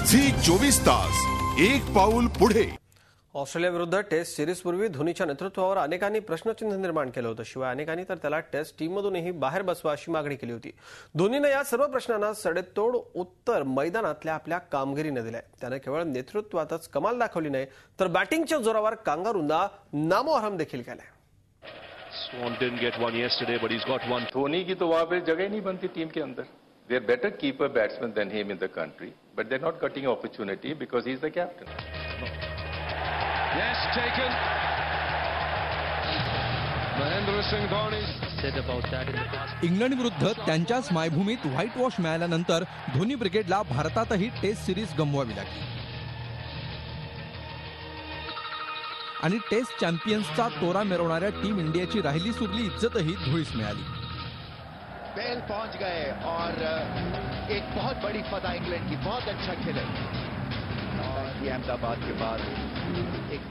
Zee 24 तास एक पाऊल पुढे। ऑस्ट्रेलिया विरुद्ध टेस्ट सिरीजपूर्वी धोनीच्या नेतृत्वावर अनेकांनी प्रश्नचिन्ह निर्माण केलं होतं। शिवाय अनेकांनी तर त्याला टेस्ट टीममधूनही बाहेर बसवा अशी मागणी केली होती। धोनीने या सर्व प्रश्नांना सडेतोड उत्तर मैदानातल्या आपल्या कामगिरीने दिलंय। त्याने केवळ नेतृत्वातच कमाल दाखवली नाही तर बॅटिंगच्या जोरावर कांगारूंना नामोहरम देखील केलंय। Swan didn't get one yesterday, but he's got one. Dhoni की तो वहां पे जगह नहीं बनती टीम के अंदर। They are better keeper batsmen than him in the country, but they're not getting opportunity because he's the captain. Yes, taken. Mahendra Singh Dhoni said about that in the past. England विरुद्ध त्यांच्याच मायभूमीत white wash मिळाल्यानंतर धोनी ब्रिगेडला भारतातही taste series गमवावी लागली आणि taste चॅम्पियन्सचा तोरा मिरवणाऱ्या team इंडियाची राहिली सुरली इज्जतही धुळीस मिळाली। बेल पहुंच गए और एक बहुत बड़ी फतह इंग्लैंड की, बहुत अच्छा खेले और ये अहमदाबाद के बाद एक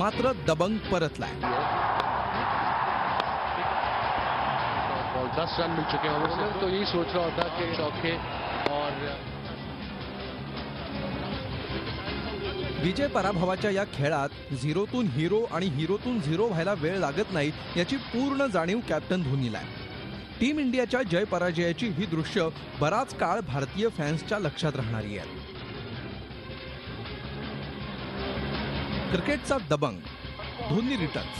मात्र दबंग परतलाय। 10 रन मिल चुके हैं, तो यही सोच रहा होता कि चौके और विजय पराभवाच्या या खेळात झिरोतून हिरो आणि हिरोतून झिरो व्हायला वेळ लागत नाही याची पूर्ण जाणीव कॅप्टन धोनीला आहे। टीम इंडियाच्या जय पराजयाची ही दृश्य बराच काळ भारतीय फॅन्सच्या लक्षात राहणारी आहे। क्रिकेटचा दबंग धोनी रिटर्न्स।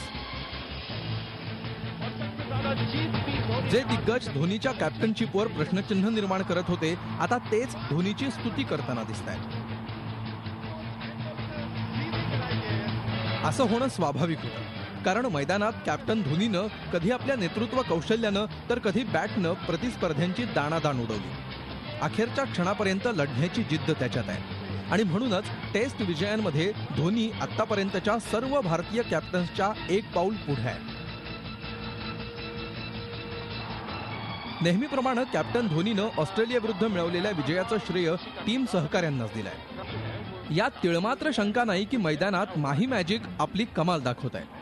जे दिग्गज धोनीच्या कॅप्टनशिपवर प्रश्नचिन्ह निर्माण करत होते आता तेच धोनीची स्तुती करताना दिसतायत। असं होणं स्वाभाविक होतं, कारण मैदानात कॅप्टन धोनीनं कधी आपल्या नेतृत्व कौशल्यानं तर कधी बॅटनं प्रतिस्पर्ध्यांची दाणादाण उडवली। अखेरच्या क्षणापर्यंत लढण्याची जिद्द त्याच्यात आहे आणि म्हणूनच टेस्ट विजयांमध्ये धोनी आतापर्यंतच्या सर्व भारतीय कॅप्टन्सच्या एक पाऊल पुढे आहे। नेहमीप्रमाणे कॅप्टन धोनीनं ऑस्ट्रेलिया विरुद्ध मिळवलेल्या विजयाचं श्रेय टीम सहकाऱ्यांनाच दिलंय। यात तिळमात्र शंका नाही की मैदानात माही मॅजिक आपली कमाल दाखवत आहे।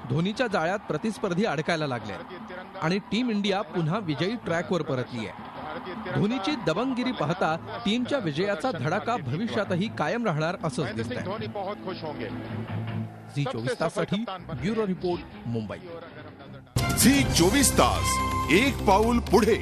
धोनीच्या जाळ्यात प्रतिस्पर्धी अडकायला लागले आणि टीम इंडिया पुन्हा विजयी ट्रॅकवर परतली आहे। धोनीची दबंगगिरी पाहता टीमच्या विजयाचा धडाका भविष्यातही कायम राहणार असंच दिसतंय। झी 24 ताससाठी ब्युरो रिपोर्ट, मुंबई। झी 24 तास एक पाऊल पुढे।